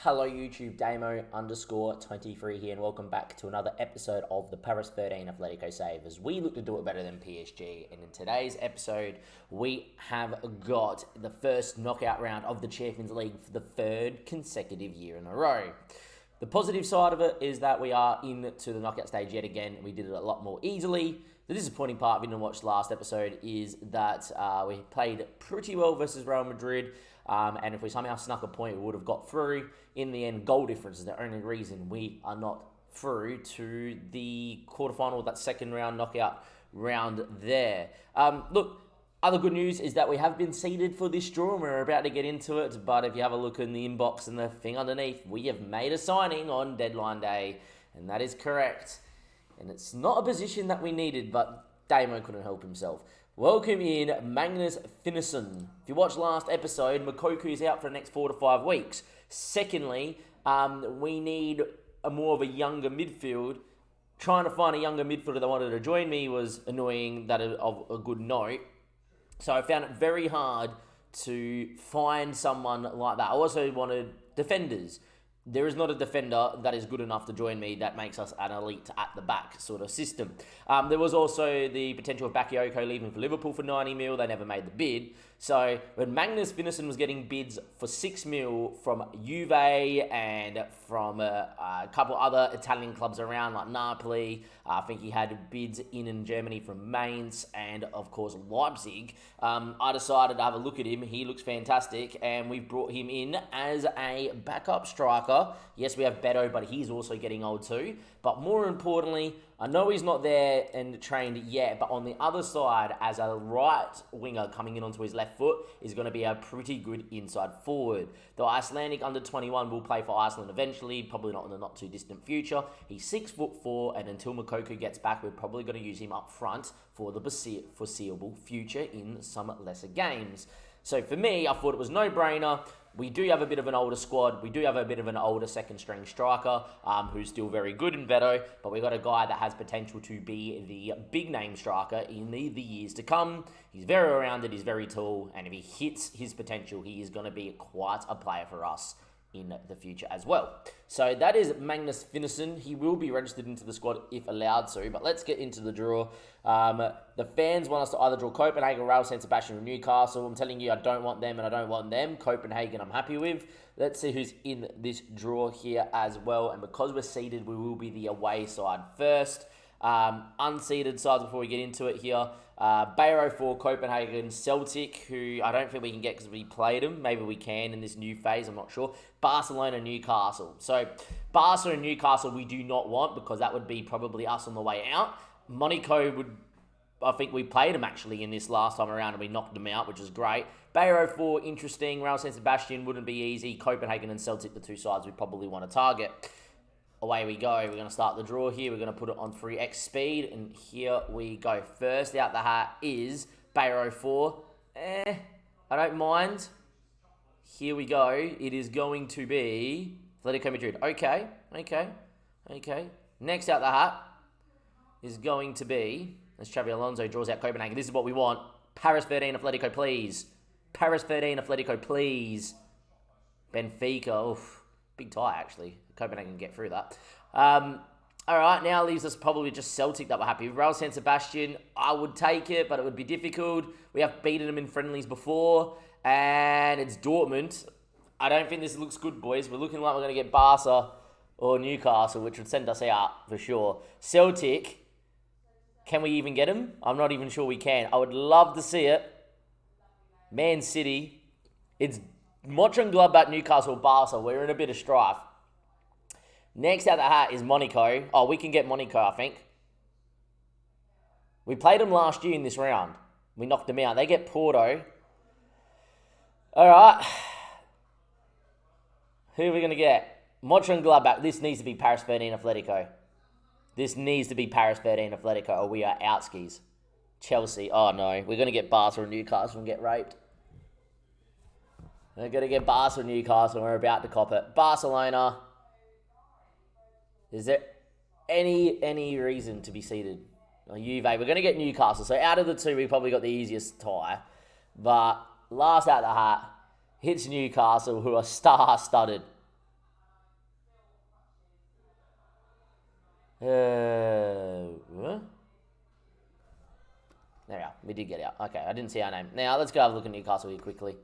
Hello YouTube, Damo_23 here, and welcome back to another episode of the Paris 13 Atletico Save as we look to do it better than PSG. And in today's episode, we have got the first knockout round of the Champions League for the third consecutive year in a row. The positive side of it is that we are into the knockout stage yet again. We did it a lot more easily. The disappointing part, if you didn't watch the last episode, is that we played pretty well versus Real Madrid. And if we somehow snuck a point, we would have got through. In the end, goal difference is the only reason we are not through to the quarterfinal, that second round knockout round there. Look, other good news is that we have been seeded for this draw, and we're about to get into it. But if you have a look in the inbox and the thing underneath, we have made a signing on deadline day, and that is correct. And it's not a position that we needed, but Damo couldn't help himself. Welcome in Magnus Finneson. If you watched last episode, Mokoku is out for the next 4 to 5 weeks. Secondly, we need more of a younger midfield. Trying to find a younger midfielder that wanted to join me was annoying, that of a good note. So I found it very hard to find someone like that. I also wanted defenders. There is not a defender that is good enough to join me that makes us an elite at the back sort of system. There was also the potential of Bakayoko leaving for Liverpool for 90 mil. They never made the bid. So when Magnus Finneson was getting bids for 6 mil from Juve and from a couple other Italian clubs around like Napoli, I think he had bids in Germany from Mainz and of course Leipzig. I decided to have a look at him. He looks fantastic, and we've brought him in as a backup striker. Yes, we have Beto, but he's also getting old too. But more importantly, I know he's not there and trained yet, but on the other side, as a right winger coming in onto his left foot, is going to be a pretty good inside forward. The Icelandic under-21 will play for Iceland eventually, probably not in the not too distant future. He's 6'4", and until Mokoku gets back, we're probably going to use him up front for the foreseeable future in some lesser games. So for me, I thought it was no-brainer. We do have a bit of an older squad. We do have a bit of an older second-string striker who's still very good in Beto, but we've got a guy that has potential to be the big-name striker in the years to come. He's very rounded, he's very tall, and if he hits his potential, he is going to be quite a player for us in the future as well. So that is Magnus Finneson. He will be registered into the squad if allowed to, but let's get into the draw. The fans want us to either draw Copenhagen, Real San Sebastian, or Newcastle. I'm telling you, I don't want them and I don't want them. Copenhagen, I'm happy with. Let's see who's in this draw here as well. And because we're seeded, we will be the away side first. Unseeded sides before we get into it here. Bayero for Copenhagen, Celtic, who I don't think we can get because we played them. Maybe we can in this new phase, I'm not sure. Barcelona, Newcastle. So Barca and Newcastle we do not want because that would be probably us on the way out. Monaco would, I think we played them actually in this last time around and we knocked them out, which is great. Bayero for interesting. Real San Sebastian wouldn't be easy. Copenhagen and Celtic, the two sides we probably want to target. Away we go. We're going to start the draw here. We're going to put it on 3x speed. And here we go. First out the hat is Bayero 4. I don't mind. Here we go. It is going to be Atletico Madrid. Okay. Next out the hat is going to be, as Xabi Alonso draws out Copenhagen. This is what we want. Paris 13 Atletico, please. Paris 13 Atletico, please. Benfica. Oof. Big tie, actually. Copenhagen can get through that. All right, now leaves us probably just Celtic that we're happy with. Real San Sebastian, I would take it, but it would be difficult. We have beaten them in friendlies before, and it's Dortmund. I don't think this looks good, boys. We're looking like we're going to get Barca or Newcastle, which would send us out for sure. Celtic, can we even get them? I'm not even sure we can. I would love to see it. Man City, it's Mönchengladbach, Newcastle, Barca. We're in a bit of strife. Next out the hat is Monaco. Oh, we can get Monaco, I think. We played them last year in this round. We knocked them out. They get Porto. All right. Who are we going to get? Mönchengladbach. This needs to be Paris 13 Atletico. This needs to be Paris 13 Atletico, or we are out skis. Chelsea. Oh, no. We're going to get Barca and Newcastle and get raped. We're going to get Barca and Newcastle and we're about to cop it. Barcelona. Is there any reason to be seated? Juve, we're going to get Newcastle. So out of the two, we probably got the easiest tie. But last out the hat, hits Newcastle, who are star-studded. Huh? There we are. We did get out. Okay, I didn't see our name. Now, let's go have a look at Newcastle here quickly.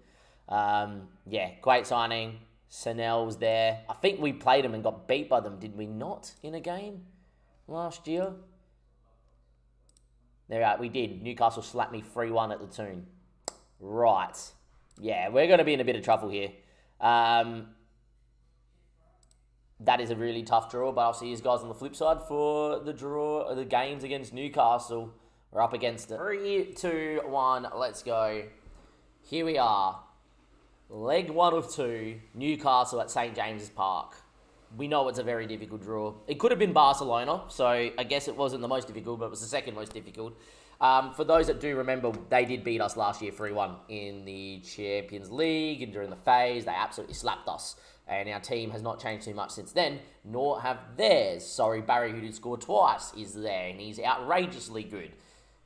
Yeah, great signing. Sanel was there. I think we played them and got beat by them, did we not, in a game last year? There we are. We did. Newcastle slapped me 3-1 at the Toon. Right. Yeah, we're going to be in a bit of trouble here. That is a really tough draw, but I'll see you guys on the flip side for the draw, the games against Newcastle. We're up against it. 3, 2, 1, let's go. Here we are. Leg 1 of 2, Newcastle at St. James's Park. We know it's a very difficult draw. It could have been Barcelona, so I guess it wasn't the most difficult, but it was the second most difficult. For those that do remember, they did beat us last year 3-1 in the Champions League, and during the phase, they absolutely slapped us. And our team has not changed too much since then, nor have theirs. Sorry, Barry, who did score twice, is there, and he's outrageously good.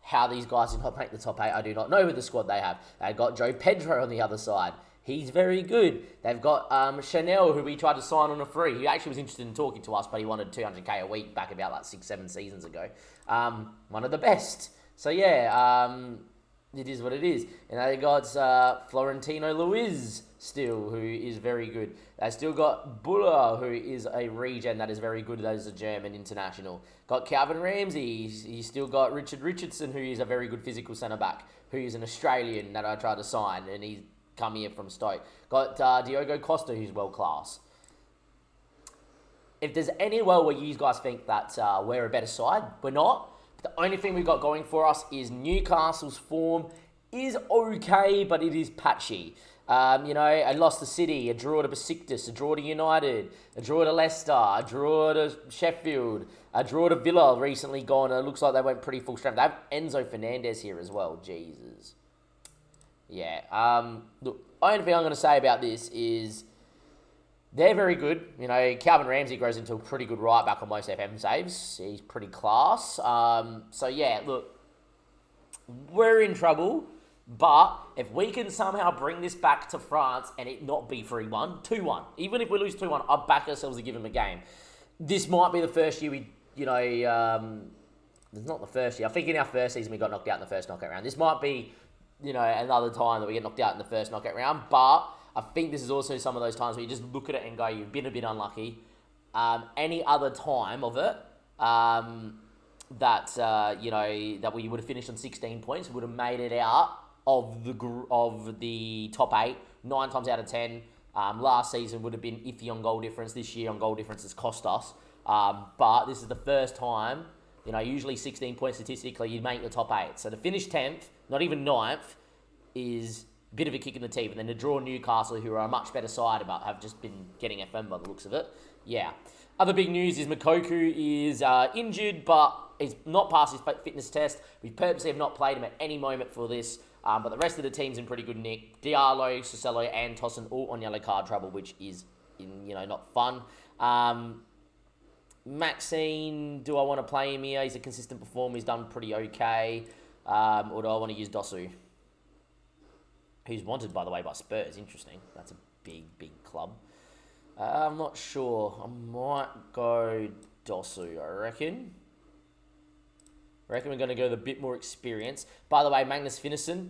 How these guys did not make the top 8, I do not know with the squad they have. They've got Joe Pedro on the other side. He's very good. They've got Chanel, who we tried to sign on a free. He actually was interested in talking to us, but he wanted 200k a week back about like 6-7 seasons ago. One of the best. So yeah, it is what it is. And they got Florentino Luiz still, who is very good. They still got Buller, who is a regen that is very good. That is a German international. Got Calvin Ramsey. He's still got Richard Richardson, who is a very good physical centre-back, who is an Australian that I tried to sign, and he's come here from Stoke. Got Diogo Costa, who's world-class. If there's any world where you guys think that we're a better side, we're not. The only thing we've got going for us is Newcastle's form is okay, but it is patchy. I lost to City, a draw to Besiktas, a draw to United, a draw to Leicester, a draw to Sheffield, a draw to Villa recently gone, and it looks like they went pretty full strength. They have Enzo Fernandez here as well. Jesus. Yeah. Look, only thing I'm going to say about this is they're very good. Calvin Ramsey grows into a pretty good right back on most FM saves. He's pretty class. So, yeah, look, we're in trouble. But if we can somehow bring this back to France and it not be 3-1, 2-1, even if we lose 2-1, I'll back ourselves to give them a game. This might be the first year it's not the first year. I think in our first season we got knocked out in the first knockout round. This might be, another time that we get knocked out in the first knockout round. But I think this is also some of those times where you just look at it and go, you've been a bit unlucky. Any other time of it, that we would have finished on 16 points, we would have made it out of the top 8, 9 times out of 10. Last season would have been iffy on goal difference. This year on goal difference has cost us. But this is the first time, usually 16 points statistically, you make the top 8. So to finish 10th, not even 9th, is a bit of a kick in the teeth. And then to draw Newcastle, who are a much better side, but have just been getting FM by the looks of it. Yeah. Other big news is Mokoku is injured, but he's not passed his fitness test. We purposely have not played him at any moment for this. But the rest of the team's in pretty good nick. Diallo, Sisselo, and Tossin all on yellow card trouble, which is, not fun. Maxine, do I want to play him here? He's a consistent performer. He's done pretty okay. Or do I want to use Dosu? Who's wanted, by the way, by Spurs. Interesting. That's a big, big club. I'm not sure. I might go Dosu, I reckon. I reckon we're going to go with a bit more experience. By the way, Magnus Finneson,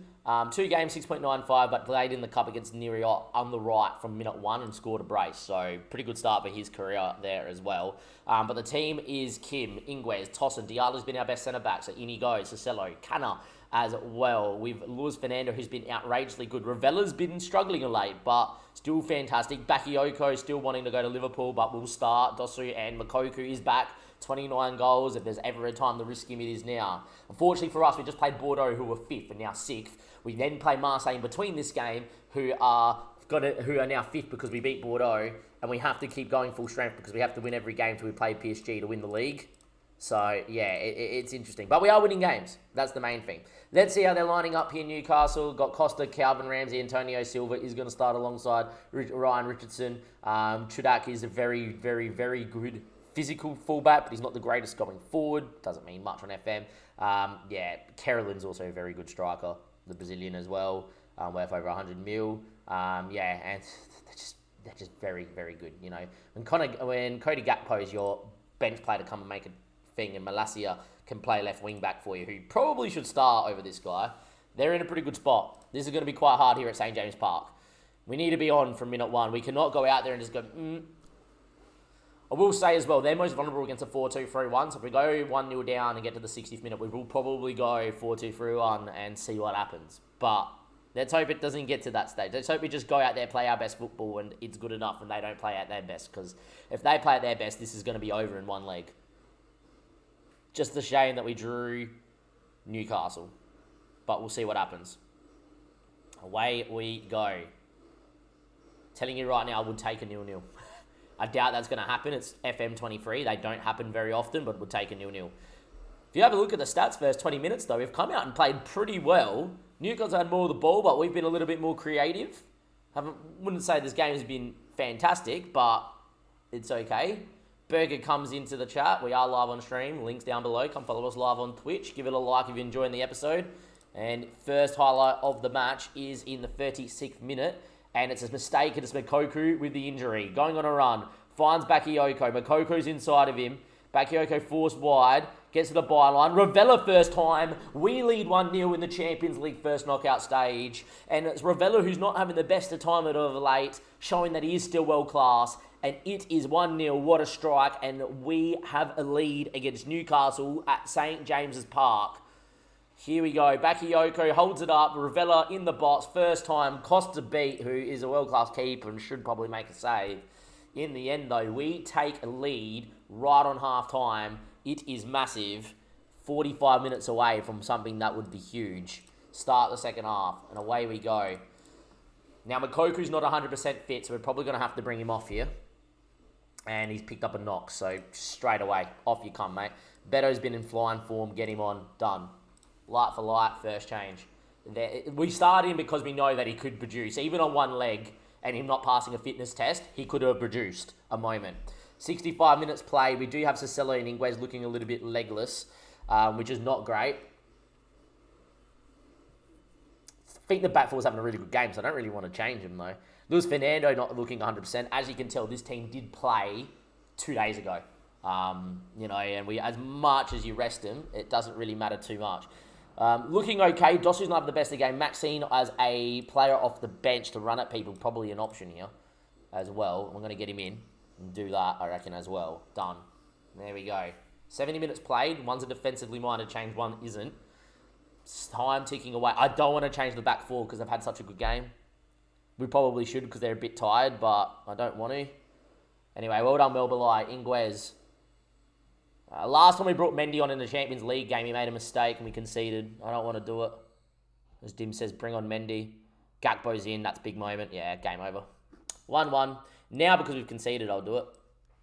2 games, 6.95, but played in the cup against Niriot on the right from minute 1 and scored a brace. So pretty good start for his career there as well. But the team is Kim, Ingwes, Tossin, Diallo's been our best centre-back. So Inigo, Sisselo, Canna as well. We've Luis Fernando, who's been outrageously good. Ravella's been struggling of late, but still fantastic. Bakayoko still wanting to go to Liverpool, but will start. Dosu and Mokoku is back. 29 goals. If there's ever a time to risk him, it is now. Unfortunately for us, we just played Bordeaux, who were 5th and now 6th. We then play Marseille in between this game, who are now 5th because we beat Bordeaux, and we have to keep going full strength because we have to win every game till we play PSG to win the league. So, yeah, it's interesting. But we are winning games. That's the main thing. Let's see how they're lining up here. Newcastle got Costa, Calvin Ramsey, Antonio Silva is going to start alongside Ryan Richardson. Chudak is a very, very, very good physical fullback, but he's not the greatest going forward. Doesn't mean much on FM. Carolyn's also a very good striker, the Brazilian as well, worth over 100 mil. And they're just very, very good. When Cody Gakpo is your bench player to come and make a thing, and Malacia can play left wing back for you, who probably should start over this guy. They're in a pretty good spot. This is going to be quite hard here at St. James Park. We need to be on from minute one. We cannot go out there and just go, I will say as well, they're most vulnerable against a 4-2-3-1. So if we go 1-0 down and get to the 60th minute, we will probably go 4-2-3-1 and see what happens. But let's hope it doesn't get to that stage. Let's hope we just go out there, play our best football, and it's good enough and they don't play at their best. Because if they play at their best, this is going to be over in one leg. Just a shame that we drew Newcastle. But we'll see what happens. Away we go. Telling you right now, I would take a 0-0. I doubt that's going to happen. It's FM23. They don't happen very often, but would take a 0-0. If you have a look at the stats first 20 minutes, though, we've come out and played pretty well. Newcastle had more of the ball, but we've been a little bit more creative. Wouldn't say this game has been fantastic, but it's okay. Burger comes into the chat. We are live on stream. Links down below. Come follow us live on Twitch. Give it a like if you're enjoying the episode. And first highlight of the match is in the 36th minute. And it's a mistake, and it's Mokoku with the injury. Going on a run, finds Bakayoko. Mokoku's inside of him. Bakayoko forced wide, gets to the byline. Ravella first time. We lead 1-0 in the Champions League first knockout stage. And it's Ravella who's not having the best of time of late, showing that he is still world class. And it is 1-0. What a strike. And we have a lead against Newcastle at St. James's Park. Here we go. Bakayoko holds it up. Ravella in the box. First time. Costa beat, who is a world-class keeper and should probably make a save. In the end, though, we take a lead right on half-time. It is massive. 45 minutes away from something that would be huge. Start the second half, and away we go. Now, Mokoku's not 100% fit, so we're probably going to have to bring him off here. And he's picked up a knock, so straight away, off you come, mate. Beto's been in flying form. Get him on. Done. Light for light, first change. We started him because we know that he could produce. Even on one leg and him not passing a fitness test, he could have produced a moment. 65 minutes played. We do have Cicelo and Ingles looking a little bit legless, which is not great. I think the back four's having a really good game, so I don't really want to change him, though. Luis Fernando not looking 100%. As you can tell, this team did play 2 days ago. And we, as much as you rest him, it doesn't really matter too much. Looking okay. Dossu's not having the best of the game. Maxine as a player off the bench to run at people, probably an option here as well. I'm going to get him in and do that, I reckon, as well. Done. There we go. 70 minutes played. One's a defensively minded change, one isn't. Time ticking away. I don't want to change the back four because they've had such a good game. We probably should because they're a bit tired, but I don't want to. Anyway, well done, Melbalai. Ingles. Last time we brought Mendy on in the Champions League game, he made a mistake and we conceded. I don't want to do it. As Dim says, bring on Mendy. Gakpo's in. That's a big moment. Yeah, game over. 1-1. Now, because we've conceded, I'll do it.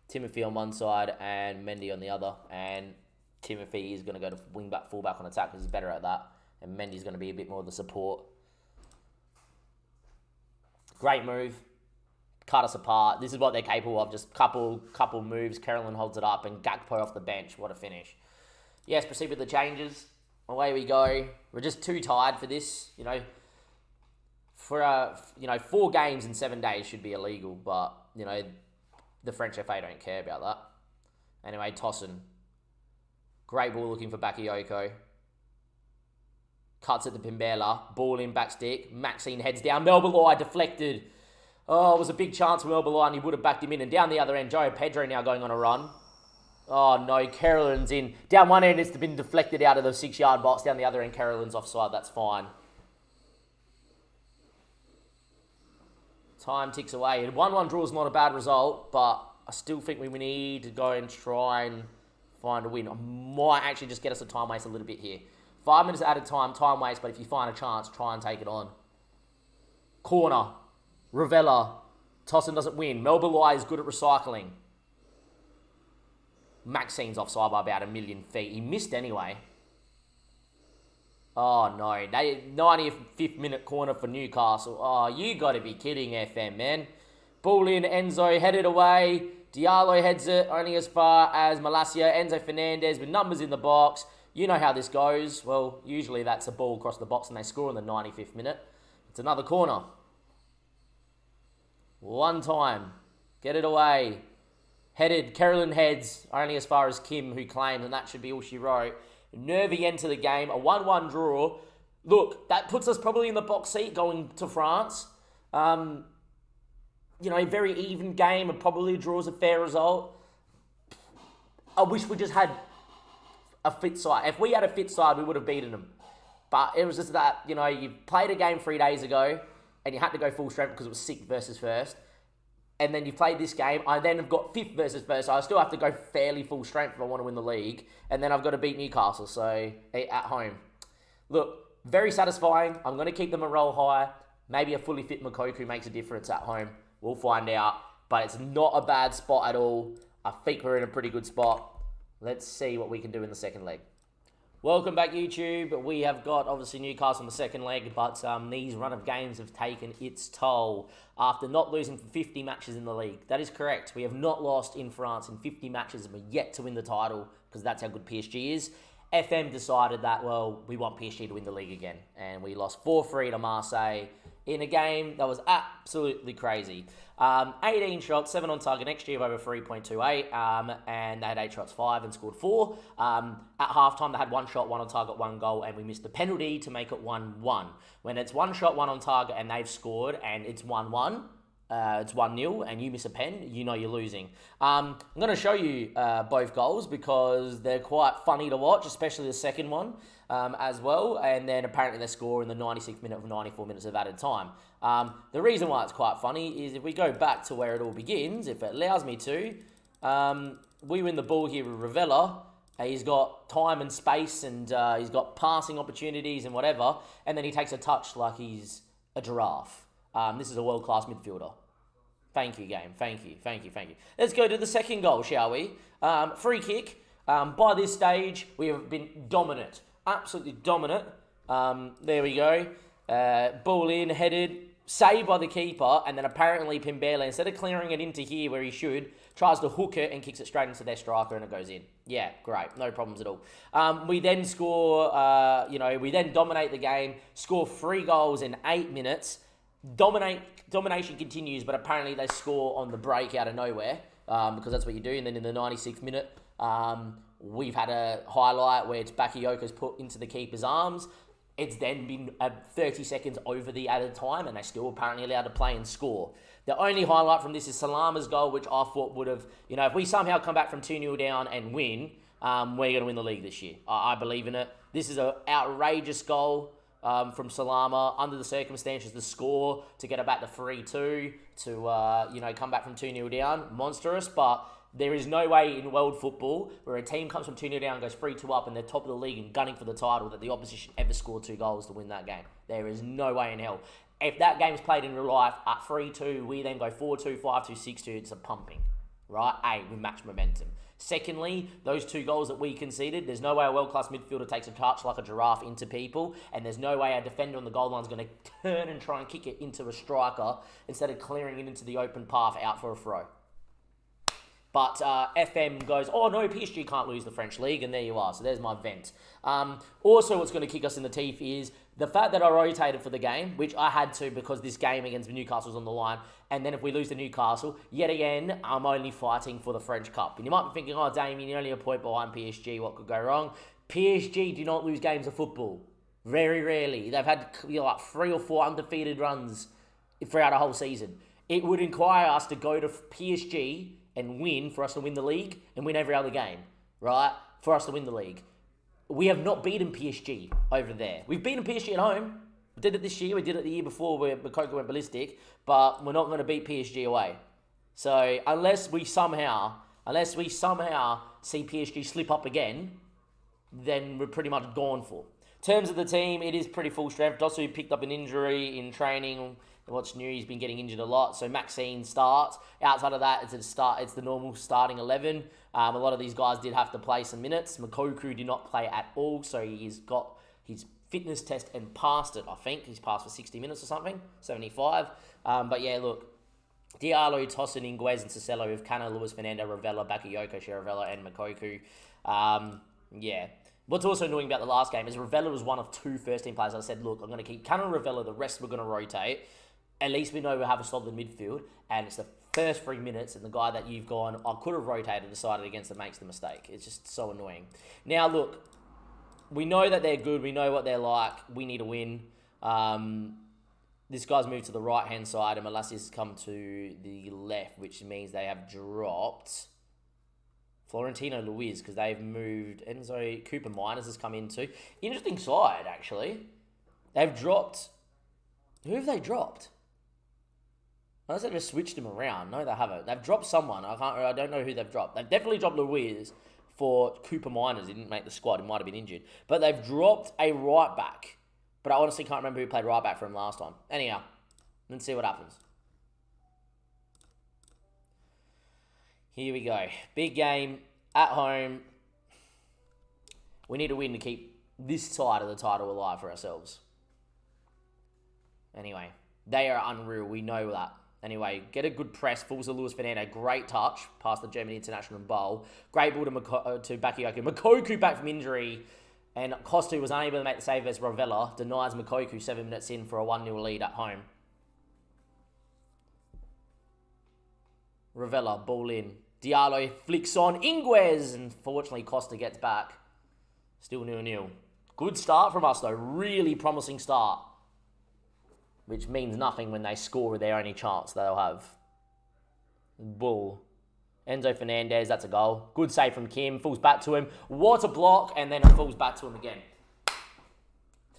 Timothy on one side and Mendy on the other. And Timothy is going to go to wing-back, full-back on attack because he's better at that. And Mendy's going to be a bit more of the support. Great move. Cut us apart. This is what they're capable of. Just couple moves. Carolyn holds it up and Gakpo off the bench. What a finish. Yes, proceed with the changes. Away we go. We're just too tired for this. For 4 games in 7 days should be illegal, but the French FA don't care about that. Anyway, Tossin. Great ball looking for Bakayoko. Cuts at the Pimbella. Ball in back stick. Maxine heads down. Melbalai deflected. Oh, it was a big chance for Melbalai and he would have backed him in. And down the other end, Joe Pedro now going on a run. Oh no, Carolyn's in. Down one end, it's been deflected out of the 6-yard box. Down the other end, Carolyn's offside. That's fine. Time ticks away. And 1-1 draw is not a bad result, but I still think we need to go and try and find a win. I might actually just get us a time waste a little bit here. 5 minutes at a time waste, but if you find a chance, try and take it on. Corner. Ravella. Tossin doesn't win. Melbalai is good at recycling. Maxine's offside by about 1,000,000 feet. He missed anyway. Oh no. 95th minute corner for Newcastle. Oh, you got to be kidding, FM, man. Ball in. Enzo headed away. Diallo heads it only as far as Malacia. Enzo Fernandez with numbers in the box. You know how this goes. Well, usually that's a ball across the box and they score in the 95th minute. It's another corner. One time. Get it away. Headed, Carolyn heads only as far as Kim, who claimed, and that should be all she wrote. Nervy end to the game, a 1-1 draw. Look, that puts us probably in the box seat going to France. Very even game and probably draws a fair result. I wish we just had a fit side. If we had a fit side, we would have beaten them. But it was just that, you played a game 3 days ago and you had to go full strength because it was 6th versus 1st. And then you played this game. I then have got 5th versus 1st. So I still have to go fairly full strength if I want to win the league. And then I've got to beat Newcastle, so at home. Look, very satisfying. I'm going to keep them a roll high. Maybe a fully fit Mokoku makes a difference at home. We'll find out. But it's not a bad spot at all. I think we're in a pretty good spot. Let's see what we can do in the second leg. Welcome back, YouTube. We have got, obviously, Newcastle in the second leg, but these run of games have taken its toll after not losing for 50 matches in the league. That is correct. We have not lost in France in 50 matches and we're yet to win the title because that's how good PSG is. FM decided that, we want PSG to win the league again. And we lost 4-3 to Marseille in a game that was absolutely crazy. 18 shots, 7 on target, XG of over 3.28, and they had 8 shots, 5, and scored 4. At halftime, they had 1 shot, 1 on target, 1 goal, and we missed the penalty to make it 1-1. When it's 1 shot, 1 on target, and they've scored, and it's 1-1, it's 1-0, and you miss a pen, you know you're losing. I'm going to show you both goals because they're quite funny to watch, especially the second one as well. And then apparently they score in the 96th minute of 94 minutes of added time. The reason why it's quite funny is if we go back to where it all begins, if it allows me to, we win the ball here with Ravella. He's got time and space and he's got passing opportunities and whatever. And then he takes a touch like he's a giraffe. This is a world-class midfielder. Thank you, game. Thank you. Let's go to the second goal, shall we? Free kick. By this stage, we have been dominant. Absolutely dominant. There we go. Ball in, headed, saved by the keeper, and then apparently Pimbele, instead of clearing it into here where he should, tries to hook it and kicks it straight into their striker and it goes in. Yeah, great. No problems at all. We then score, we then dominate the game, score 3 goals in 8 minutes. Domination continues, but apparently they score on the break out of nowhere because that's what you do. And then in the 96th minute, we've had a highlight where it's Bakayoko's put into the keeper's arms. It's then been 30 seconds over the added time, and they're still apparently allowed to play and score. The only highlight from this is Salama's goal, which I thought would have, if we somehow come back from 2-0 down and win, we're going to win the league this year. I believe in it. This is an outrageous goal. From Salama, under the circumstances, the score to get it back to 3-2, to come back from 2-0 down, monstrous, but there is no way in world football where a team comes from 2-0 down and goes 3-2 up and they're top of the league and gunning for the title that the opposition ever scored 2 goals to win that game. There is no way in hell. If that game's played in real life, at 3-2, we then go 4-2, 5-2, 6-2, it's a pumping, right? We match momentum. Secondly, those 2 goals that we conceded, there's no way a world-class midfielder takes a touch like a giraffe into people, and there's no way a defender on the goal line is going to turn and try and kick it into a striker instead of clearing it into the open path out for a throw. But FM goes, oh no, PSG can't lose the French league, and there you are. So there's my vent. Also, what's going to kick us in the teeth is the fact that I rotated for the game, which I had to because this game against Newcastle's on the line. And then if we lose to Newcastle, yet again, I'm only fighting for the French Cup. And you might be thinking, oh, Damien, you're only a point behind PSG. What could go wrong? PSG do not lose games of football. Very rarely. They've had 3 or 4 undefeated runs throughout a whole season. It would require us to go to PSG and win for us to win the league and win every other game, right? For us to win the league. We have not beaten PSG over there. We've beaten PSG at home. We did it this year. We did it the year before where Mokoku went ballistic, but we're not going to beat PSG away. So unless we somehow see PSG slip up again, then we're pretty much gone for. In terms of the team, it is pretty full strength. Dosu picked up an injury in training. What's new, he's been getting injured a lot. So Maxine starts. Outside of that, it's the normal starting 11. A lot of these guys did have to play some minutes. Mokoku did not play at all, so he's got his fitness test and passed it, I think. He's passed for 60 minutes or something, 75. But yeah, look, Diallo, Tosin, Inguez, and Cicelo with Cana, Luis, Fernando, Ravella, Bakayoko, Chiravella, and Mokoku. Yeah. What's also annoying about the last game is Ravella was one of 2 first-team players. I said, look, I'm going to keep Cana and Ravella, the rest we're going to rotate. At least we know we have a solid midfield, and it's the first 3 minutes, and the guy that you've gone, I could have rotated, decided against, that makes the mistake. It's just so annoying. Now, look, we know that they're good. We know what they're like. We need to win. This guy's moved to the right-hand side, and Malassia's come to the left, which means they have dropped Florentino Luiz, because they've moved. Enzo Cooper Miners has come into. Interesting side, actually. They've dropped. Who have they dropped? Unless they just switched him around. No, they haven't. They've dropped someone. I don't know who they've dropped. They've definitely dropped Luiz for Cooper Miners. He didn't make the squad. He might have been injured. But they've dropped a right back. But I honestly can't remember who played right back for him last time. Anyhow, let's see what happens. Here we go. Big game at home. We need to win to keep this side of the title alive for ourselves. Anyway, they are unreal. We know that. Anyway, get a good press. Fools of Luis Fernando. Great touch past the German international bowl. Great ball to Bakayoko. Mokoku back from injury. And Costu was unable to make the save as Ravella denies Mokoku 7 minutes in for a 1-0 lead at home. Ravella, ball in. Diallo flicks on Inguez. And fortunately, Costa gets back. Still 0-0. Good start from us, though. Really promising start. Which means nothing when they score with their only chance they'll have. Bull. Enzo Fernandez, that's a goal. Good save from Kim. Falls back to him. What a block. And then it falls back to him again.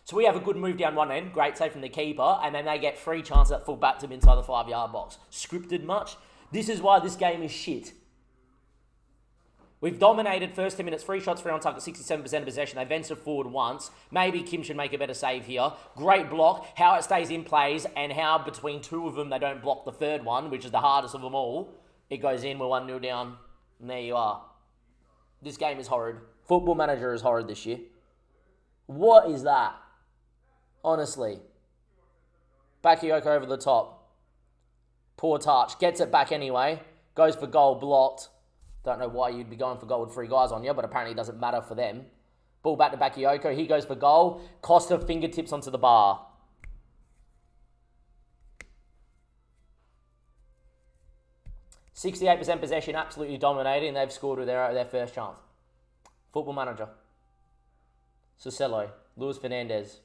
So we have a good move down one end. Great save from the keeper. And then they get 3 chances that fall back to him inside the 5-yard box. Scripted much? This is why this game is shit. We've dominated first 10 minutes. 3 shots, 3 on target, 67% of possession. They ventured forward once. Maybe Kim should make a better save here. Great block. How it stays in plays and how between 2 of them they don't block the third one, which is the hardest of them all. It goes in. We're 1-0 down. And there you are. This game is horrid. Football Manager is horrid this year. What is that? Honestly. Bakayoko over the top. Poor touch. Gets it back anyway. Goes for goal. Blocked. Don't know why you'd be going for goal with 3 guys on you, but apparently it doesn't matter for them. Ball back to Bakayoko. He goes for goal. Costa fingertips onto the bar. %68% possession, absolutely dominating, and they've scored with their first chance. Football Manager. Cicello. Luis Fernandez.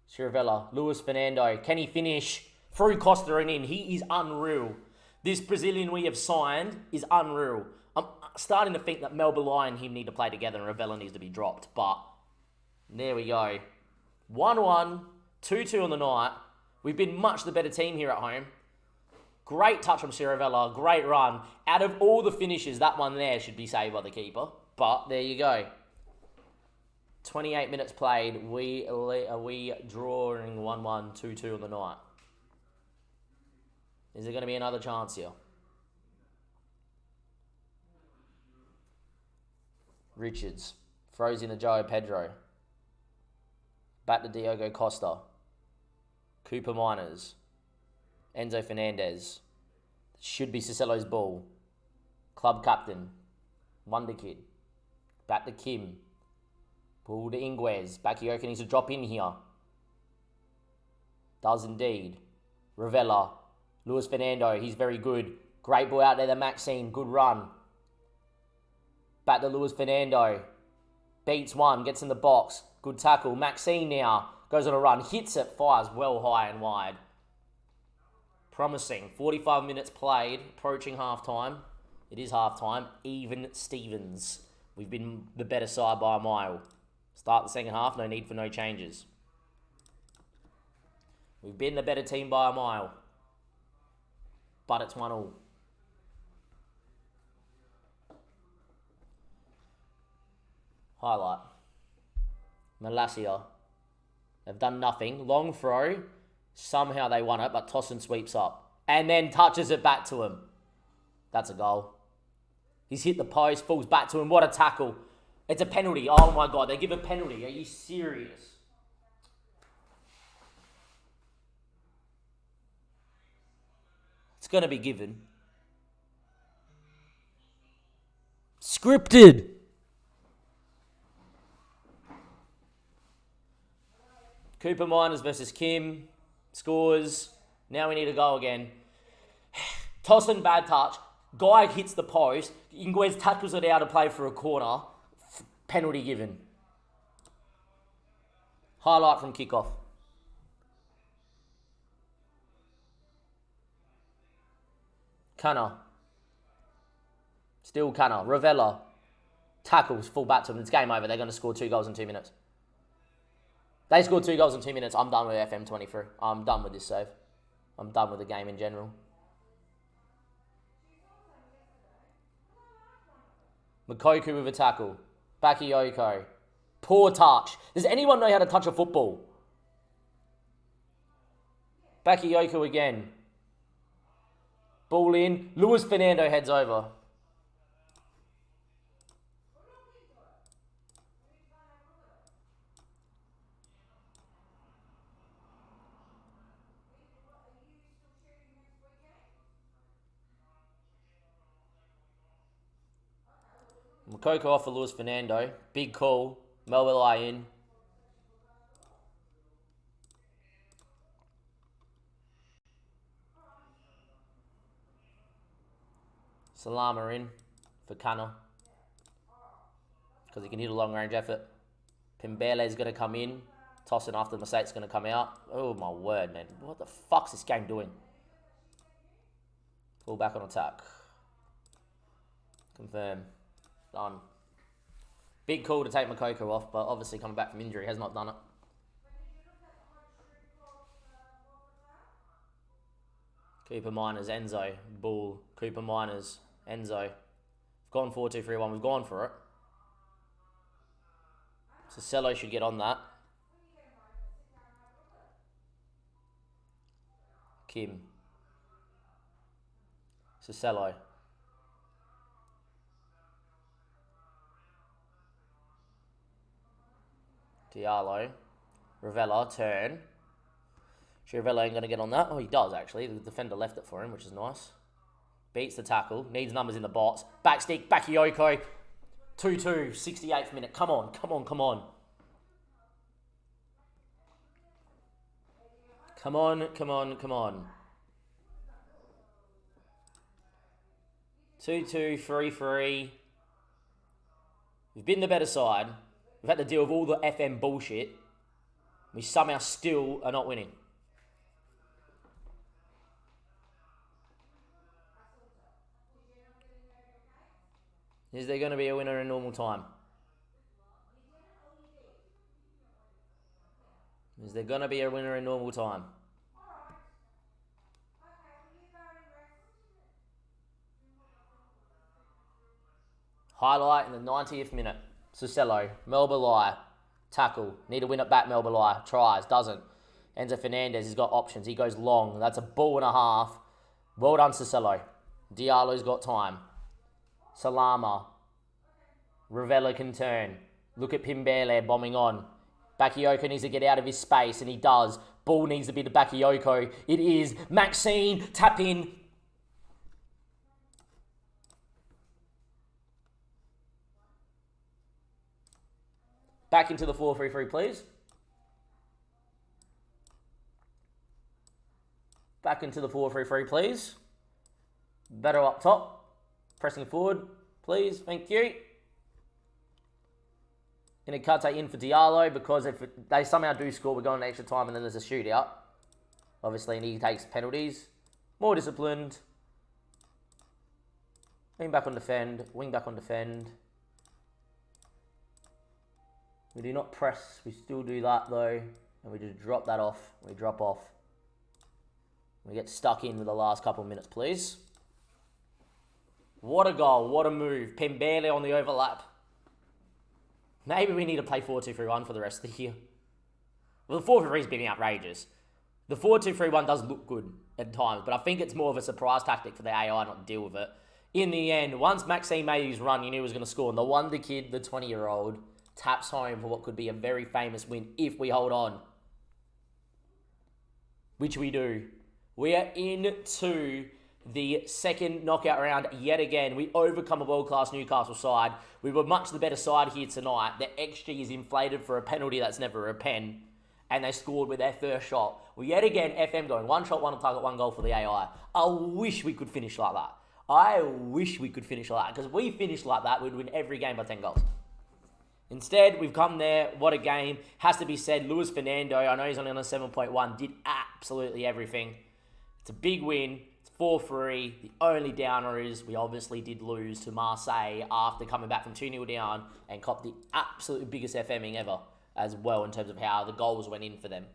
Chiravella. Luis Fernando. Can he finish? Through Costa and in. He is unreal. This Brazilian we have signed is unreal. I'm starting to think that Melba and him need to play together and Ravella needs to be dropped. But there we go. 1-1, 2-2 on the night. We've been much the better team here at home. Great touch from Ciravella. Great run. Out of all the finishes, that one there should be saved by the keeper. But there you go. 28 minutes played. We drawing 1-1, 2-2 on the night. Is there going to be another chance here? Richards. Throws in to Joao Pedro. Back to Diogo Costa. Cooper Miners. Enzo Fernandez. Should be Cicello's ball. Club captain. Wonder Kid. Back to Kim. Ball to Inguez. Bakayoko needs to drop in here. Does indeed. Ravella. Luis Fernando, he's very good. Great ball out there to Maxine. Good run. Back to Luis Fernando. Beats one. Gets in the box. Good tackle. Maxine now. Goes on a run. Hits it. Fires well high and wide. Promising. 45 minutes played. Approaching half-time. It is half-time. Even Stevens. We've been the better side by a mile. Start the second half. No need for no changes. We've been the better team by a mile. But it's 1-1. Highlight. Malassia. They've done nothing. Long throw. Somehow they won it, but Tossin sweeps up. And then touches it back to him. That's a goal. He's hit the post, falls back to him. What a tackle. It's a penalty. Oh my God, they give a penalty. Are you serious? It's going to be given. Scripted. Cooper Miners versus Kim. Scores. Now we need a goal again. Tossing, bad touch. Guy hits the post. Ingwes tackles it out of play for a corner. Penalty given. Highlight from kickoff. Canna. Still Canna. Ravella. Tackles, full back to them. It's game over. They're going to score 2 goals in 2 minutes. They scored 2 goals in 2 minutes. I'm done with FM23. I'm done with this save. I'm done with the game in general. Makoku with a tackle. Bakayoko. Poor touch. Does anyone know how to touch a football? Bakayoko again. Ball in. Luis Fernando heads over. Makoko off for Luis Fernando. Big call. Melville in. Salama in for Canna. Because he can hit a long range effort. Pimbele's going to come in. Tossing after the mistake's going to come out. Oh my word, man. What the fuck's this game doing? Full back on attack. Confirm. Done. Big call to take Makoko off, but obviously coming back from injury has not done it. Cooper Miners, Enzo, Bull, Cooper Miners, Enzo. We've gone 4-2-3-1. We've gone for it. So Cello should get on that. Kim. Cicello. Diallo. Ravella, turn. Ravella ain't going to get on that. Oh, he does, actually. The defender left it for him, which is nice. Beats the tackle. Needs numbers in the box. Back stick. Bakayoko. 2-2. 68th minute. Come on. Come on. Come on. Come on. Come on. Come on. 2-2. 3-3. We've been the better side. We've had to deal with all the FM bullshit. We somehow still are not winning. Is there going to be a winner in normal time? Is there going to be a winner in normal time? Highlight in the 90th minute. Cicello, Melba tackle. Need to win it back, Melba tries, doesn't. Enzo Fernandez, he's got options. He goes long. That's a ball and a half. Well done, Cicello. Diallo's got time. Salama. Ravella can turn. Look at Pimbele bombing on. Bakayoko needs to get out of his space, and he does. Ball needs to be to Bakayoko. It is. Maxine, tap in. Back into the 4-3-3, please. Back into the 4-3-3, please. Better up top. Pressing forward, please. Thank you. Going to cut in for Diallo because if they somehow do score, we're going to extra time and then there's a shootout. Obviously, and he takes penalties. More disciplined. Wing back on defend. Wing back on defend. We do not press. We still do that though. And we just drop that off. We drop off. We get stuck in with the last couple of minutes, please. What a goal. What a move. Pembele on the overlap. Maybe we need to play 4-2-3-1 for the rest of the year. Well, the 4-3-3 has been outrageous. The 4-2-3-1 does look good at times, but I think it's more of a surprise tactic for the AI not to deal with it. In the end, once Maxime made his run, you knew he was going to score. And the wonder kid, the 20-year-old, taps home for what could be a very famous win if we hold on. Which we do. We are into the second knockout round yet again. We overcome a world-class Newcastle side. We were much the better side here tonight. The XG is inflated for a penalty that's never a pen. and they scored with their first shot. Well, yet again, FM going 1 shot, 1 on target, 1 goal for the AI. I wish we could finish like that. I wish we could finish like that, because if we finished like that, we'd win every game by 10 goals. Instead, we've come there. What a game. Has to be said, Luis Fernando, I know he's only on a 7.1, did absolutely everything. It's a big win. It's 4-3. The only downer is we obviously did lose to Marseille after coming back from 2-0 down and copped the absolute biggest FMing ever as well in terms of how the goals went in for them.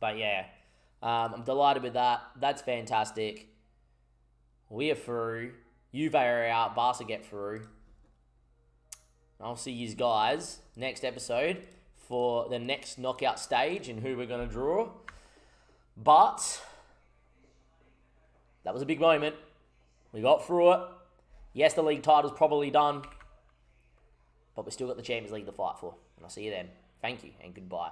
But yeah, I'm delighted with that. That's fantastic. We are through. Juve are out. Barca get through. I'll see you guys next episode for the next knockout stage and who we're going to draw. But that was a big moment. We got through it. Yes, the league title's probably done, but we still got the Champions League to fight for. And I'll see you then. Thank you and goodbye.